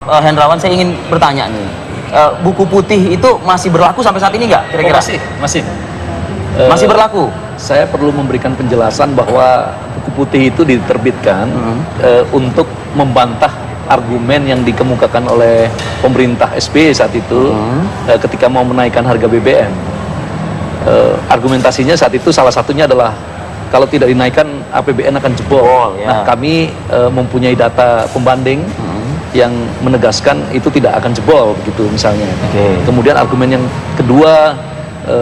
Hendrawan, saya ingin bertanya nih, buku putih itu masih berlaku sampai saat ini nggak kira-kira? Masih Berlaku. Saya perlu memberikan penjelasan bahwa buku putih itu diterbitkan untuk membantah argumen yang dikemukakan oleh pemerintah SBY saat itu ketika mau menaikkan harga BBM. Argumentasinya saat itu salah satunya adalah kalau tidak dinaikkan APBN akan jebol. Ya. Nah, kami mempunyai data pembanding yang menegaskan itu tidak akan jebol begitu misalnya. Kemudian argumen yang kedua,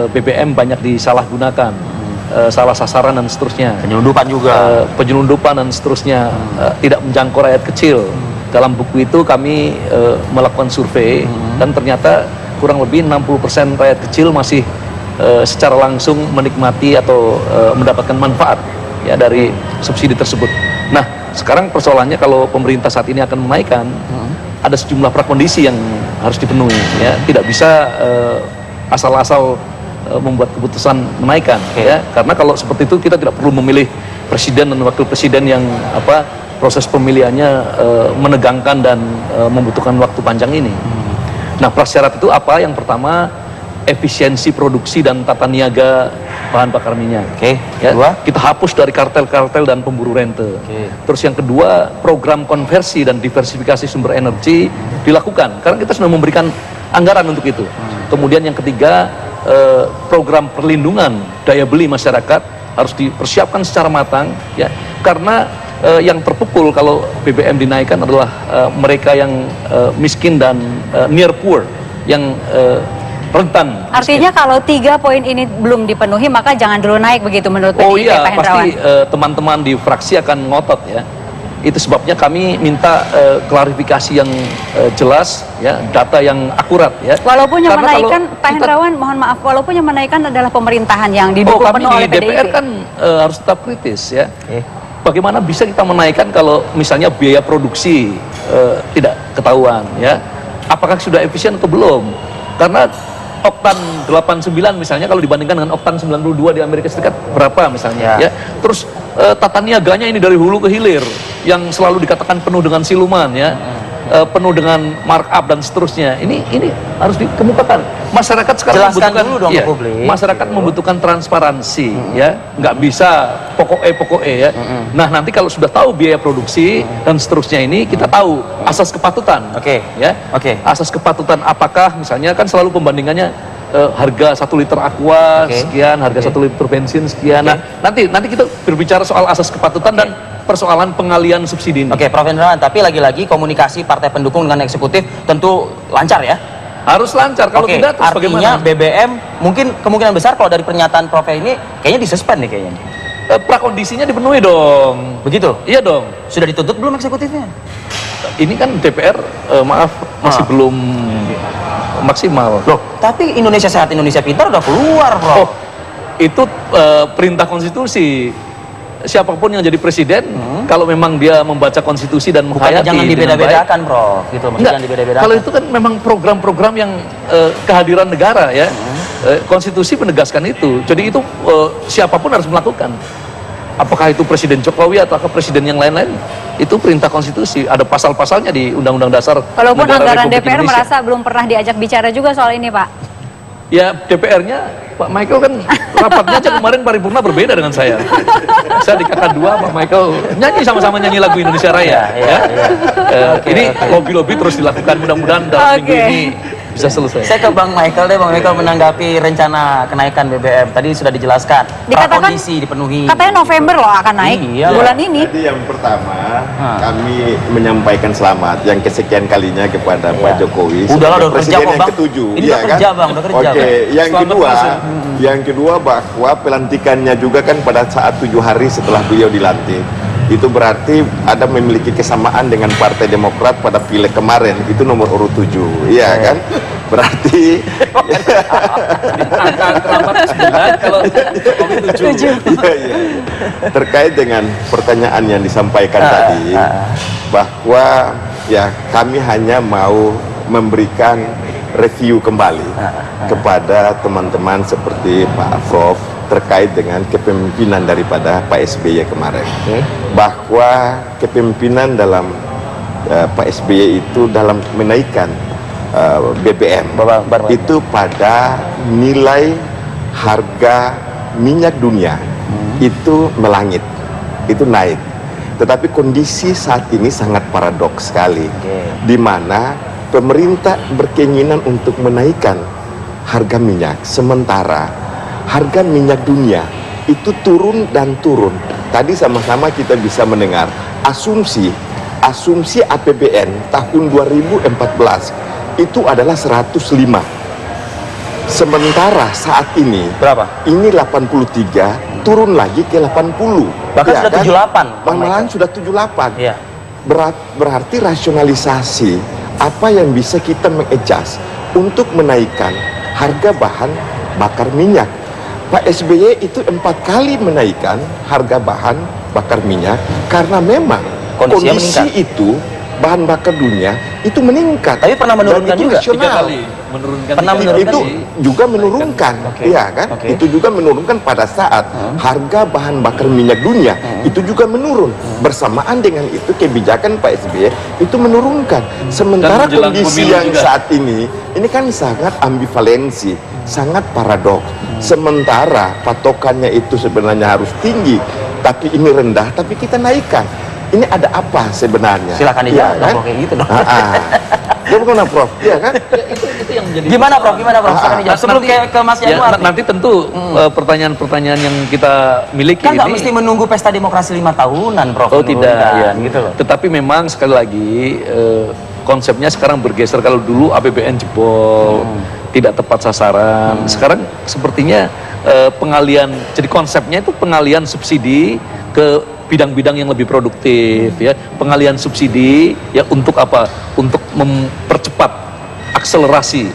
BBM banyak disalahgunakan, salah sasaran dan seterusnya. Penyelundupan juga. Penyelundupan dan seterusnya, tidak menjangkau rakyat kecil. Dalam buku itu kami melakukan survei dan ternyata kurang lebih 60% rakyat kecil masih secara langsung menikmati atau mendapatkan manfaat ya dari subsidi tersebut. Nah, sekarang persoalannya kalau pemerintah saat ini akan menaikkan, ada sejumlah prakondisi yang harus dipenuhi ya. Tidak bisa asal-asal membuat keputusan menaikkan ya. Karena kalau seperti itu kita tidak perlu memilih presiden dan wakil presiden yang proses pemilihannya menegangkan dan membutuhkan waktu panjang ini. Nah, prasyarat itu apa? Yang pertama, efisiensi produksi dan tata niaga bahan bakar minyak. Ya, kita hapus dari kartel-kartel dan pemburu rente. Terus yang kedua, program konversi dan diversifikasi sumber energi dilakukan. Karena kita sudah memberikan anggaran untuk itu. Kemudian yang ketiga, program perlindungan daya beli masyarakat harus dipersiapkan secara matang. Ya, karena yang terpukul kalau BBM dinaikkan adalah mereka yang miskin dan near poor, yang rentan. Artinya kalau 3 poin ini belum dipenuhi maka jangan dulu naik begitu menurut PDIP, Oh iya, Pak Hendrawan? pasti teman-teman di fraksi akan ngotot ya. Itu sebabnya kami minta klarifikasi yang jelas ya, data yang akurat ya. Walaupun yang Karena menaikkan, Pak Hendrawan, mohon maaf, walaupun yang menaikkan adalah pemerintahan yang didukung penuh oleh kami di DPR PDIP. kan harus tetap kritis ya. Bagaimana bisa kita menaikkan kalau misalnya biaya produksi tidak ketahuan ya? Apakah sudah efisien atau belum? Karena oktan 89 misalnya kalau dibandingkan dengan oktan 92 di Amerika Serikat berapa misalnya ya. Terus tata niaganya ini dari hulu ke hilir yang selalu dikatakan penuh dengan siluman ya. Penuh dengan markup dan seterusnya. Ini harus dikemukakan. Masyarakat sekarang Jelaskan membutuhkan dulu dong ke publik. Masyarakat membutuhkan transparansi ya. Nggak bisa pokok-pokoknya ya. Nah, nanti kalau sudah tahu biaya produksi dan seterusnya ini kita tahu asas kepatutan. Ya. Asas kepatutan apakah misalnya kan selalu pembandingannya harga 1 liter aqua sekian, harga 1 liter bensin sekian. Nah, nanti kita berbicara soal asas kepatutan dan persoalan pengalian subsidi ini. Prof. Hendrawan, tapi lagi-lagi komunikasi partai pendukung dengan eksekutif tentu lancar ya? Harus lancar, kalau tidak terus artinya bagaimana? BBM mungkin kemungkinan besar kalau dari pernyataan Prof ini kayaknya disuspend nih kayaknya. Prakondisinya dipenuhi dong. Begitu? Iya dong. Sudah dituntut belum eksekutifnya? Ini kan DPR masih belum maksimal. Loh, tapi Indonesia Sehat Indonesia Pintar udah keluar, Prof. Itu perintah konstitusi. Siapapun yang jadi presiden, kalau memang dia membaca konstitusi dan menghayati, jangan dibeda-bedakan, Prof. Gitu, jangan dibeda-bedakan. Kalau itu kan memang program-program yang kehadiran negara ya. Konstitusi menegaskan itu. Jadi itu siapapun harus melakukan. Apakah itu Presiden Jokowi atau presiden yang lain-lain, itu perintah konstitusi. Ada pasal-pasalnya di Undang-Undang Dasar. Walaupun anggaran Republik DPR Indonesia. merasa belum pernah diajak bicara juga soal ini, Pak. Ya, DPR-nya Pak Michael kan rapatnya aja kemarin paripurna berbeda dengan saya. Saya di KK2, Pak Michael nyanyi sama-sama nyanyi lagu Indonesia Raya. Ini lobby-lobby terus dilakukan, mudah-mudahan dalam minggu ini bisa selesai. Saya ke Bang Michael deh, Bang Michael menanggapi rencana kenaikan BBM. Tadi sudah dijelaskan, Dikatakan kondisi dipenuhi. Katanya November loh akan naik bulan ini. Jadi yang pertama kami menyampaikan selamat yang kesekian kalinya kepada Pak Jokowi Udahlah, sebagai udah kerja presiden kok, yang Bang. ketujuh. Ini Iya udah kerja, Bang, udah kerja. Oke, Bang. yang kedua bahwa pelantikannya juga kan pada saat 7 hari setelah beliau dilantik. Itu berarti ada memiliki kesamaan dengan Partai Demokrat pada pileg kemarin, itu nomor urut 7, iya kan? Berarti kalau Jokowi 7. iya. Terkait dengan pertanyaan yang disampaikan tadi, bahwa ya kami hanya mau memberikan review kembali kepada teman-teman seperti Pak Prof terkait dengan kepemimpinan daripada Pak SBY kemarin, bahwa kepemimpinan dalam Pak SBY itu dalam menaikkan BBM itu pada nilai harga minyak dunia itu melangit, itu naik. Tetapi kondisi saat ini sangat paradoks sekali, di mana pemerintah berkeinginan untuk menaikkan harga minyak, sementara harga minyak dunia itu turun dan turun. Tadi sama-sama kita bisa mendengar asumsi APBN tahun 2014 itu adalah 105. Sementara saat ini Berapa? ini 83, turun lagi ke 80. Bahkan sudah 78, Bang Malahan Michael. sudah 78. Iya. Berarti rasionalisasi apa yang bisa kita mengadjust untuk menaikkan harga bahan bakar minyak. Pak SBY itu 4 kali menaikkan harga bahan bakar minyak karena memang Kondisinya kondisi meningkat. itu bahan bakar dunia itu meningkat. Tapi pernah menurunkan dan itu juga? 3 rasional. kali menurunkan. Pernah 3 menurunkan Itu kali. juga menurunkan, Oke. iya kan? Oke. Itu juga menurunkan pada saat harga bahan bakar minyak dunia itu juga menurun. Bersamaan dengan itu kebijakan Pak SBY itu menurunkan. Sementara Dan menjelang kondisi pemilu yang juga. saat ini kan sangat ambivalensi, sangat paradoks. Sementara patokannya itu sebenarnya harus tinggi, tapi ini rendah, tapi kita naikkan. Ini ada apa sebenarnya? Silakan Iya dijawab dong, kayak gitu dong. Bagaimana Prof? Iya kan? Itu yang menjadi Gimana Prof? Silakan Nah, dijawab. Sebelum ke Mas ya, Januar. nanti tentu pertanyaan-pertanyaan yang kita miliki Kan nggak ini mesti menunggu pesta demokrasi 5 tahunan, Prof. oh tidak ya gitu loh. Tetapi memang sekali lagi konsepnya sekarang bergeser. Kalau dulu APBN jebol, tidak tepat sasaran, sekarang sepertinya pengalian, jadi konsepnya itu pengalian subsidi ke bidang-bidang yang lebih produktif, ya, pengalian subsidi ya untuk apa? Untuk mempercepat akselerasi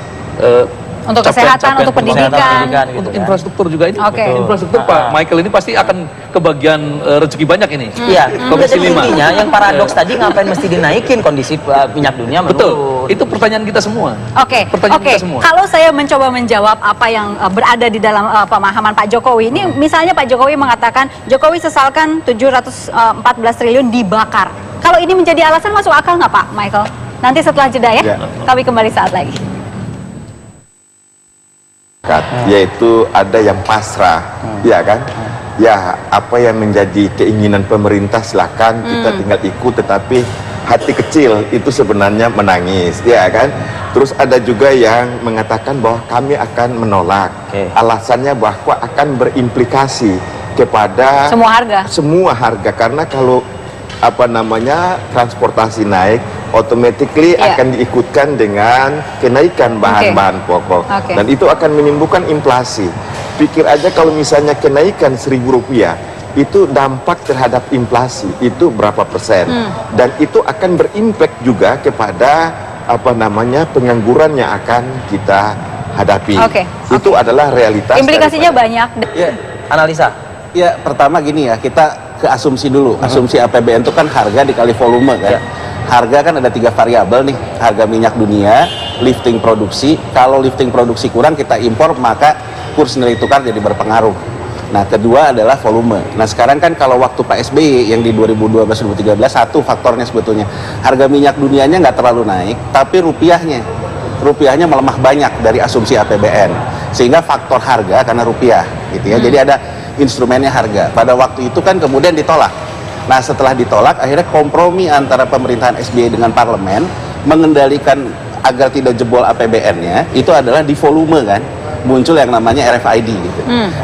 Untuk kesehatan, untuk pendidikan. pendidikan gitu untuk kan. infrastruktur juga ini. Oke. Infrastruktur Pak Michael ini pasti akan kebagian rezeki banyak ini. Iya, Komisi jadi 5. intinya yang paradoks tadi ngapain mesti dinaikin kondisi minyak dunia menurun. Betul. Itu pertanyaan kita semua. Oke, Pertanyaan oke. kita semua. Kalau saya mencoba menjawab apa yang berada di dalam pemahaman Pak Jokowi, ini misalnya Pak Jokowi mengatakan Jokowi sesalkan 714 triliun dibakar. Kalau ini menjadi alasan masuk akal nggak Pak Michael? Nanti setelah jeda ya, Ya. kami kembali saat lagi. Yaitu ada yang pasrah, ya kan? Ya, apa yang menjadi keinginan pemerintah silakan kita tinggal ikut, tetapi hati kecil itu sebenarnya menangis, ya kan? Terus ada juga yang mengatakan bahwa kami akan menolak. Oke. Alasannya bahwa akan berimplikasi kepada semua harga karena kalau transportasi naik, automatically akan diikutkan dengan kenaikan bahan-bahan pokok. Dan itu akan menimbulkan inflasi. Pikir aja kalau misalnya kenaikan Rp1.000 itu dampak terhadap inflasi itu berapa persen. Dan itu akan berimpact juga kepada pengangguran yang akan kita hadapi. Itu adalah realitas. Implikasinya banyak. Ya, Analisa. ya pertama gini ya, kita ke asumsi dulu. Asumsi APBN itu kan harga dikali volume kan. Harga kan ada 3 variabel nih, harga minyak dunia, lifting produksi. Kalau lifting produksi kurang kita impor, maka kurs nilai tukar jadi berpengaruh. Nah, kedua adalah volume. Nah, sekarang kan kalau waktu Pak SBY yang di 2012-2013, satu faktornya sebetulnya harga minyak dunianya nggak terlalu naik, tapi rupiahnya melemah banyak dari asumsi APBN, sehingga faktor harga karena rupiah gitu ya. Jadi ada instrumennya harga. Pada waktu itu kan kemudian ditolak. Nah, setelah ditolak, akhirnya kompromi antara pemerintahan SBY dengan parlemen mengendalikan agar tidak jebol APBN-nya itu adalah di volume kan. Muncul yang namanya RFID gitu.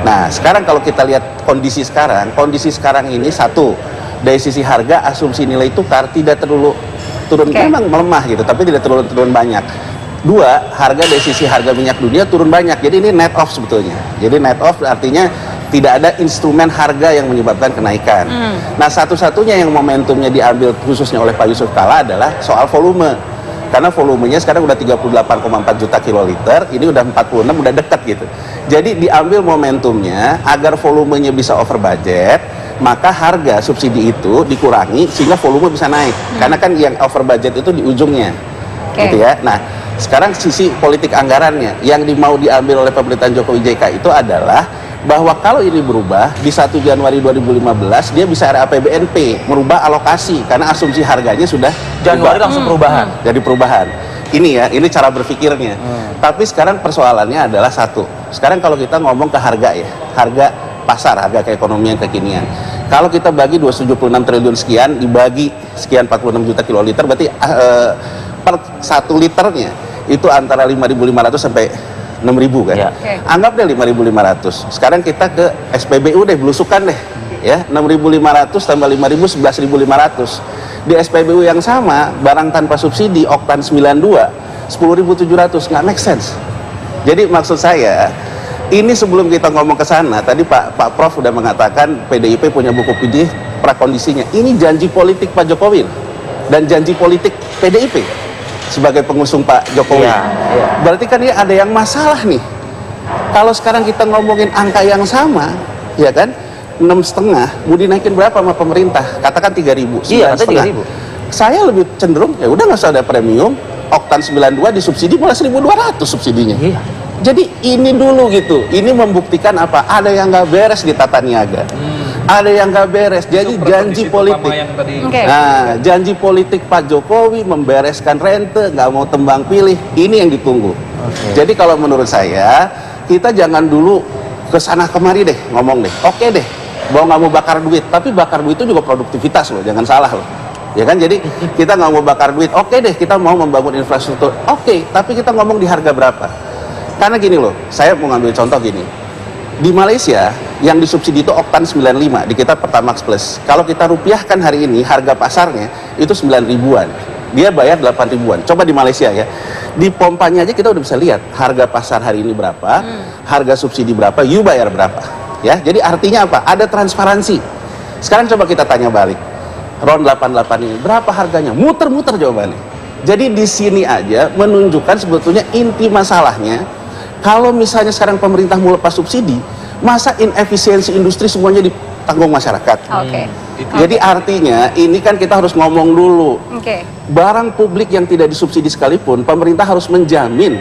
Nah, sekarang kalau kita lihat kondisi sekarang ini, satu, dari sisi harga asumsi nilai tukar tidak terlalu turun, memang melemah gitu, tapi tidak terlalu turun banyak. Dua, harga dari sisi harga minyak dunia turun banyak. Jadi ini net off sebetulnya. Jadi net off artinya tidak ada instrumen harga yang menyebabkan kenaikan. Nah, satu-satunya yang momentumnya diambil khususnya oleh Pak Yusuf Kalla adalah soal volume. Karena volumenya sekarang udah 38,4 juta kiloliter, ini udah 46, udah dekat gitu. Jadi diambil momentumnya agar volumenya bisa over budget, maka harga subsidi itu dikurangi sehingga volume bisa naik. Karena kan yang over budget itu di ujungnya. Gitu ya. Nah, sekarang sisi politik anggarannya yang mau diambil oleh pemerintahan Jokowi JK itu adalah bahwa kalau ini berubah di 1 Januari 2015 dia bisa RAPBNP merubah alokasi karena asumsi harganya sudah Januari berubah. langsung perubahan. Jadi perubahan. Ini cara berpikirnya. Tapi sekarang persoalannya adalah satu. Sekarang kalau kita ngomong ke harga ya, harga pasar, harga keekonomian kekinian. Kalau kita bagi 276 triliun sekian dibagi sekian 46 juta kiloliter, berarti per 1 liternya itu antara 5.500 sampai 6.000 kan. Ya. Oke. Anggap deh 5.500. Sekarang kita ke SPBU deh, belusukan deh. Ya, 6.500 tambah 5.000 11.500. Di SPBU yang sama, barang tanpa subsidi oktan 92 10.700, nggak make sense. Jadi maksud saya, ini sebelum kita ngomong ke sana, tadi Pak Prof udah mengatakan PDIP punya buku putih prakondisinya. Ini janji politik Pak Jokowi dan janji politik PDIP sebagai pengusung Pak Jokowi. Iya, iya. Berarti kan ya ada yang masalah nih. Kalau sekarang kita ngomongin angka yang sama, ya kan? 6,5 mau dinaikin berapa sama pemerintah? Katakan 3.000, Iya, kata 9,5. Saya lebih cenderung ya udah nggak usah ada premium, oktan 92 disubsidi mulai 1.200 subsidinya. Iya. Jadi ini dulu gitu. Ini membuktikan apa? Ada yang nggak beres di tata niaga. Ada yang nggak beres. Jadi janji politik. Oke. Nah, janji politik Pak Jokowi membereskan rente, nggak mau tembang pilih. Ini yang ditunggu. Jadi kalau menurut saya, kita jangan dulu kesana kemari deh ngomong deh. Oke deh, bahwa nggak mau bakar duit, tapi bakar duit itu juga produktivitas loh, jangan salah loh. Ya kan, jadi kita nggak mau bakar duit. Oke deh, kita mau membangun infrastruktur. Oke, tapi kita ngomong di harga berapa? Karena gini loh, saya mau ngambil contoh gini. Di Malaysia yang disubsidi itu oktan 95, di kita Pertamax Plus. Kalau kita rupiahkan hari ini harga pasarnya itu 9 ribuan. Dia bayar 8 ribuan. Coba di Malaysia ya. Di pompanya aja kita udah bisa lihat harga pasar hari ini berapa, harga subsidi berapa, you bayar berapa. Ya, jadi artinya apa? Ada transparansi. Sekarang coba kita tanya balik. RON 88 ini berapa harganya? Muter-muter jawabannya. Jadi di sini aja menunjukkan sebetulnya inti masalahnya. Kalau misalnya sekarang pemerintah mau lepas subsidi, masa inefisiensi industri semuanya ditanggung masyarakat? Oke. Jadi artinya ini kan kita harus ngomong dulu. Oke. Barang publik yang tidak disubsidi sekalipun, pemerintah harus menjamin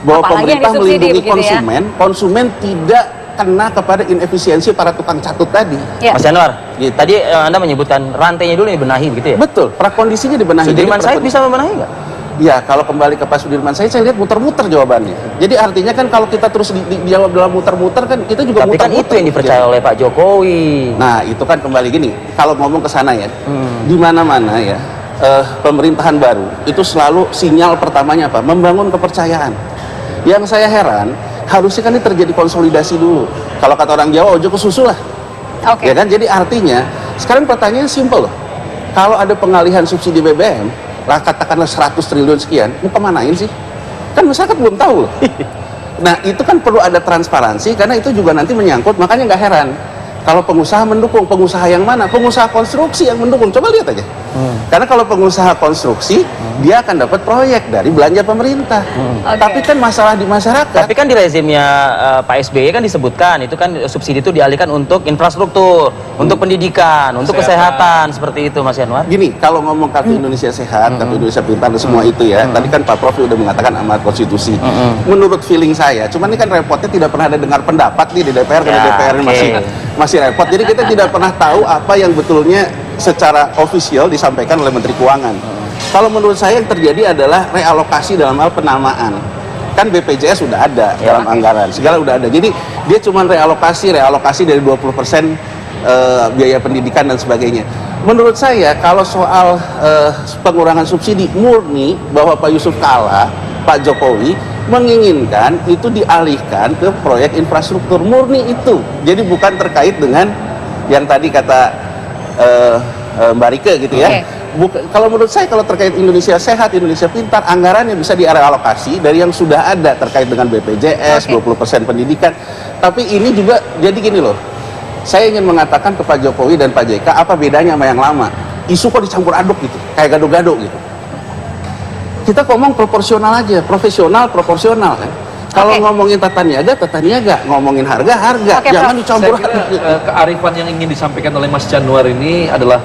bahwa Apalagi yang pemerintah disubsidi melindungi begitu ya. konsumen tidak kena kepada inefisiensi para tukang catut tadi. Ya. Mas Yanwar, Gitu. tadi Anda menyebutkan rantainya dulu dibenahi begitu ya? Betul, prakondisinya dibenahi. Sudirman Jadi Said bisa membenahi nggak? Ya, kalau kembali ke Pak Sudirman saya lihat muter-muter jawabannya. Jadi artinya kan kalau kita terus dijawab dalam muter-muter kan kita juga Tapi kan muter-muter. itu yang dipercaya oleh Pak Jokowi. Nah, itu kan kembali gini. Kalau ngomong ke sana ya, di mana-mana ya, pemerintahan baru itu selalu sinyal pertamanya apa? Membangun kepercayaan. Yang saya heran, harusnya kan ini terjadi konsolidasi dulu. Kalau kata orang Jawa, ojo ke susu lah. Oke. Ya kan? Jadi artinya, sekarang pertanyaannya simpel loh. Kalau ada pengalihan subsidi BBM, lah katakanlah 100 triliun sekian, mau kemanain sih? Kan masyarakat belum tahu loh. Nah, itu kan perlu ada transparansi, karena itu juga nanti menyangkut, makanya nggak heran. Kalau pengusaha mendukung, pengusaha yang mana? Pengusaha konstruksi yang mendukung, coba lihat aja. Karena kalau pengusaha konstruksi, dia akan dapat proyek dari belanja pemerintah. Oke. Tapi kan masalah di masyarakat. Tapi kan di rezimnya Pak SBY kan disebutkan itu kan subsidi itu dialihkan untuk infrastruktur, untuk pendidikan, untuk kesehatan seperti itu Mas Yanwar. Gini, kalau ngomong kartu Indonesia Sehat, kartu Indonesia Pintar dan semua itu ya, tadi kan Pak Prof udah mengatakan amanat konstitusi. Menurut feeling saya, cuman ini kan repotnya tidak pernah ada dengar pendapat nih di DPR, karena Ya, DPR ini oke. masih repot. Jadi kita tidak pernah tahu apa yang betulnya secara ofisial disampaikan oleh Menteri Keuangan. Kalau menurut saya yang terjadi adalah realokasi dalam hal penamaan. Kan BPJS sudah ada Ya. dalam anggaran, segala udah ada. Jadi dia cuma realokasi dari 20% biaya pendidikan dan sebagainya. Menurut saya kalau soal pengurangan subsidi murni bahwa Pak Yusuf Kalla, Pak Jokowi menginginkan itu dialihkan ke proyek infrastruktur murni itu. Jadi bukan terkait dengan yang tadi kata Mbak Rike gitu ya. Kalau menurut saya kalau terkait Indonesia Sehat, Indonesia Pintar, anggarannya bisa dialokasi dari yang sudah ada terkait dengan BPJS, 20% pendidikan. Tapi ini juga jadi gini loh. Saya ingin mengatakan ke Pak Jokowi dan Pak JK apa bedanya sama yang lama. Isu kok dicampur aduk gitu, kayak gado-gado gitu. Kita ngomong proporsional aja, profesional, proporsional kan. Kalau ngomongin tata niaga, ngomongin harga, jangan dicampur Saya aduk. kira kearifan yang ingin disampaikan oleh Mas Januar ini adalah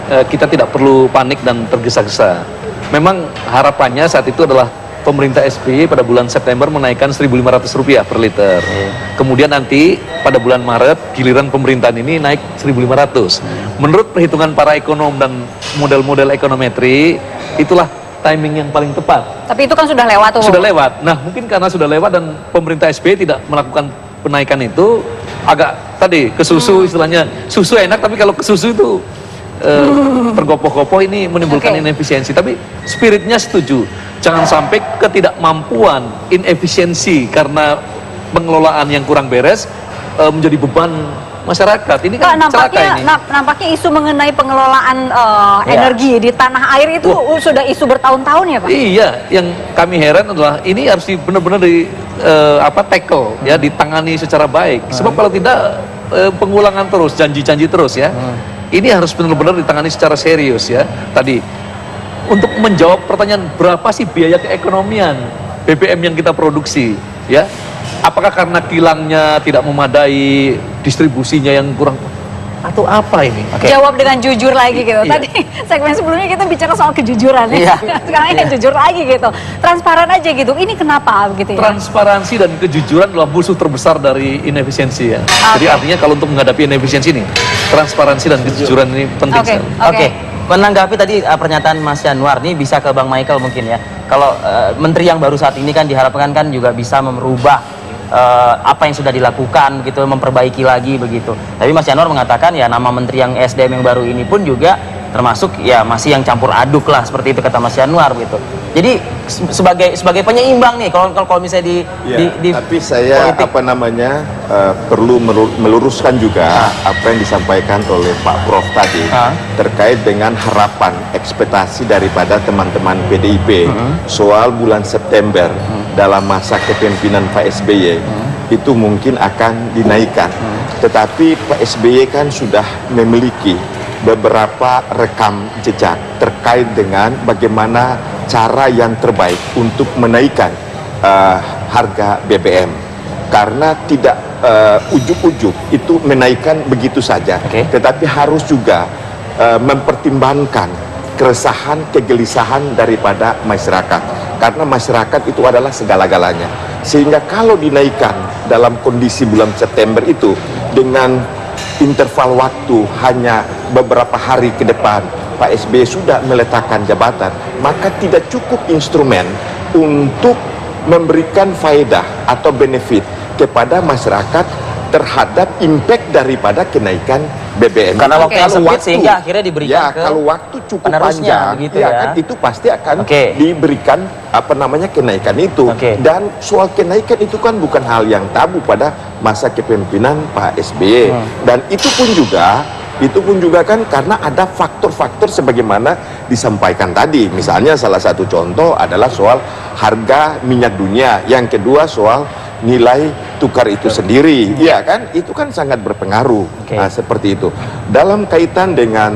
kita tidak perlu panik dan tergesa-gesa. Memang harapannya saat itu adalah pemerintah SBY pada bulan September menaikkan Rp1.500 per liter. Kemudian nanti pada bulan Maret giliran pemerintahan ini naik 1.500. Menurut perhitungan para ekonom dan model-model ekonometri, itulah timing yang paling tepat. Tapi itu kan sudah lewat tuh. Sudah lewat. Nah, mungkin karena sudah lewat dan pemerintah SBY tidak melakukan penaikan itu, agak tadi ke susu istilahnya, susu enak tapi kalau ke susu itu tergopoh-gopoh ini menimbulkan inefisiensi. Tapi spiritnya setuju. Jangan sampai ketidakmampuan, inefisiensi karena pengelolaan yang kurang beres menjadi beban masyarakat. Ini kan celaka ini. Nampaknya isu mengenai pengelolaan energi di tanah air itu sudah isu bertahun-tahun ya Pak? Iya, yang kami heran adalah ini harus benar-benar tackle ya, ditangani secara baik. Sebab kalau tidak pengulangan terus, janji-janji terus ya. Ini harus benar-benar ditangani secara serius ya. Tadi untuk menjawab pertanyaan berapa sih biaya keekonomian BBM yang kita produksi ya? Apakah karena kilangnya tidak memadai, distribusinya yang kurang, atau apa ini? Jawab dengan jujur lagi gitu. Tadi segmen sebelumnya kita bicara soal kejujuran ya. Sekarang ini jujur lagi gitu. Transparan aja gitu. Ini kenapa begitu ya? Transparansi dan kejujuran adalah musuh terbesar dari inefisiensi ya. Jadi artinya kalau untuk menghadapi inefisiensi ini, transparansi dan kejujuran ini penting sekali. Oke. Menanggapi tadi pernyataan Mas Yanuar, nih bisa ke Bang Michael mungkin ya. Kalau menteri yang baru saat ini kan diharapkan kan juga bisa merubah apa yang sudah dilakukan begitu, memperbaiki lagi begitu. Tapi Mas Yanuar mengatakan ya nama menteri yang SDM yang baru ini pun juga termasuk ya masih yang campur aduk lah, seperti itu kata Mas Yanuar gitu. Jadi sebagai penyeimbang nih kalau misalnya di tapi saya politik, perlu meluruskan juga apa yang disampaikan oleh Pak Prof tadi terkait dengan harapan ekspektasi daripada teman-teman PDIP soal bulan September dalam masa kepemimpinan Pak SBY itu mungkin akan dinaikkan. Tetapi Pak SBY kan sudah memiliki beberapa rekam jejak terkait dengan bagaimana cara yang terbaik untuk menaikkan harga BBM, karena tidak ujuk-ujuk itu menaikkan begitu saja, tetapi harus juga mempertimbangkan keresahan, kegelisahan daripada masyarakat, karena masyarakat itu adalah segala-galanya. Sehingga kalau dinaikkan dalam kondisi bulan September itu dengan interval waktu hanya beberapa hari ke depan Pak SBY sudah meletakkan jabatan, maka tidak cukup instrumen untuk memberikan faedah atau benefit kepada masyarakat terhadap impact daripada kenaikan BBM. Karena waktu yang sempit sehingga akhirnya diberikan ke kalau waktu cukup penerusnya, panjang begitu ya ya. kan, itu pasti akan diberikan kenaikan itu. Dan soal kenaikan itu kan bukan hal yang tabu pada masa kepemimpinan Pak SBY. Dan itu pun juga kan karena ada faktor-faktor sebagaimana disampaikan tadi. Misalnya salah satu contoh adalah soal harga minyak dunia, yang kedua soal nilai tukar itu sendiri, ya kan, itu kan sangat berpengaruh. Nah, seperti itu. Dalam kaitan dengan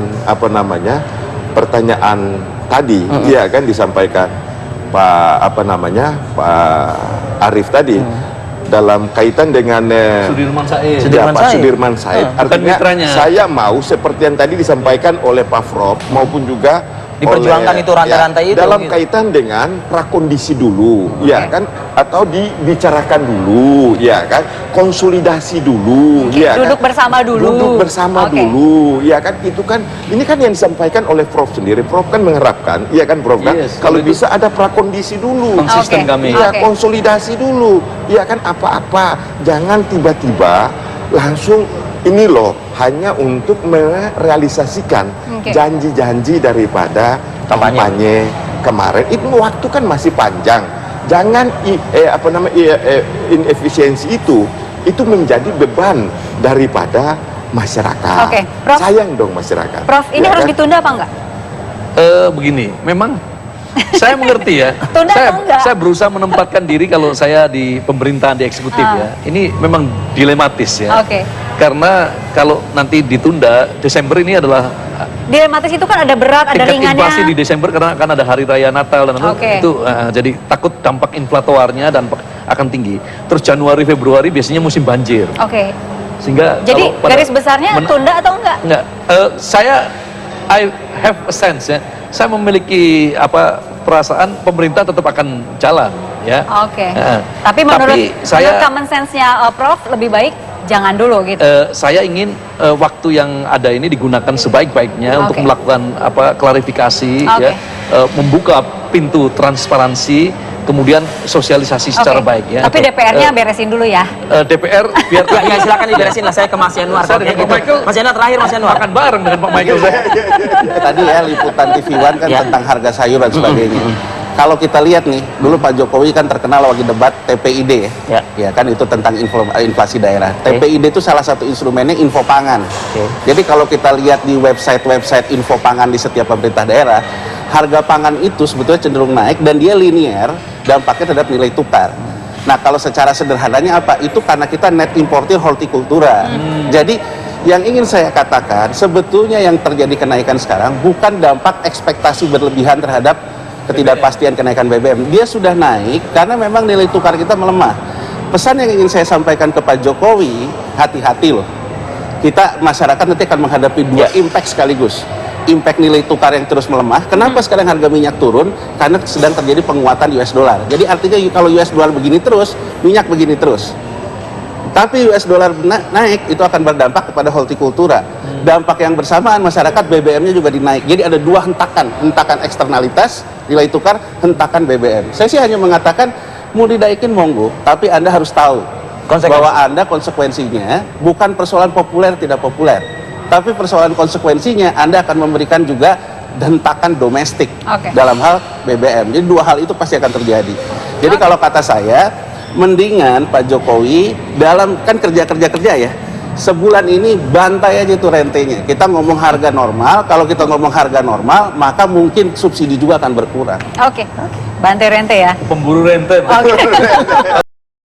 pertanyaan tadi, ya kan disampaikan Pak Arief tadi, dalam kaitan dengan Pak Sudirman Said. Artinya saya mau seperti yang tadi disampaikan oleh Pak Prof maupun juga diperjuangkan itu rantai-rantai itu dalam kaitan dengan prakondisi dulu, ya kan, atau dibicarakan dulu, ya kan, konsolidasi dulu, ya kan, duduk bersama dulu, ya kan, itu kan, ini kan yang disampaikan oleh Prof sendiri. Prof kan mengharapkan, ya kan Prof kan, kalau bisa ada prakondisi dulu, konsisten kami, ya konsolidasi dulu, ya kan, apa-apa, jangan tiba-tiba langsung ini loh hanya untuk merealisasikan janji-janji daripada kampanye kemarin. Itu waktu kan masih panjang. Jangan inefisiensi itu menjadi beban daripada masyarakat. Prof, sayang dong masyarakat. Prof, ini harus ditunda apa enggak? Begini, memang saya mengerti ya. Saya berusaha menempatkan diri kalau saya di pemerintahan, di eksekutif ya. Ini memang dilematis ya. Karena kalau nanti ditunda, Desember ini adalah dilematis itu kan ada berat, ada ringannya. Tingkat inflasi di Desember karena akan ada hari raya Natal dan itu jadi takut dampak inflatornya dan akan tinggi. Terus Januari Februari biasanya musim banjir. Sehingga jadi garis besarnya tunda atau enggak? Enggak. I have a sense ya. Saya memiliki perasaan pemerintah tetap akan jalan, ya. Oke. Heeh. Tapi menurut saya common sense-nya Prof lebih baik jangan dulu gitu. saya ingin waktu yang ada ini digunakan sebaik-baiknya untuk Oke. melakukan klarifikasi, Oke. ya, membuka pintu transparansi, kemudian sosialisasi secara Oke. baik, ya. Tapi DPR-nya beresin dulu ya. DPR biar Ya, silakan diberesin lah. Saya ke Mas Yanuar. Saya dengan Oke, Pak Michael. Mas Yanuar terakhir, Mas Yanuar. makan bareng dengan Pak Michael. Tadi ya liputan TV One kan Ya. tentang harga sayur dan sebagainya. Kalau kita lihat nih, dulu Pak Jokowi kan terkenal lagi debat TPID ya. Ya kan itu tentang inflasi daerah. Oke. TPID itu salah satu instrumennya info pangan. Oke. Jadi kalau kita lihat di website info pangan di setiap pemerintah daerah, harga pangan itu sebetulnya cenderung naik dan dia linear dampaknya terhadap nilai tukar. Nah, kalau secara sederhananya apa? Itu karena kita net importir hortikultura. Jadi yang ingin saya katakan, sebetulnya yang terjadi kenaikan sekarang bukan dampak ekspektasi berlebihan terhadap ketidakpastian kenaikan BBM. Dia sudah naik karena memang nilai tukar kita melemah. Pesan yang ingin saya sampaikan ke Pak Jokowi, hati-hati loh. Kita masyarakat nanti akan menghadapi dua impact sekaligus. Impact nilai tukar yang terus melemah. Kenapa sekarang harga minyak turun? Karena sedang terjadi penguatan US dollar. Jadi artinya kalau US dollar begini terus, minyak begini terus. Tapi US dollar naik itu akan berdampak kepada hortikultura. Dampak yang bersamaan masyarakat BBM-nya juga dinaik. Jadi ada dua hentakan eksternalitas nilai tukar, hentakan BBM. Saya sih hanya mengatakan mau didaikin monggo, tapi Anda harus tahu bahwa Anda konsekuensinya bukan persoalan populer tidak populer, tapi persoalan konsekuensinya Anda akan memberikan juga hentakan domestik dalam hal BBM. Jadi dua hal itu pasti akan terjadi. Jadi kalau kata saya, mendingan Pak Jokowi dalam kan kerja ya, sebulan ini bantai aja itu rentenya. Kita ngomong harga normal, kalau kita ngomong harga normal maka mungkin subsidi juga akan berkurang. Oke. Bantai rente ya. Pemburu rente. Oke.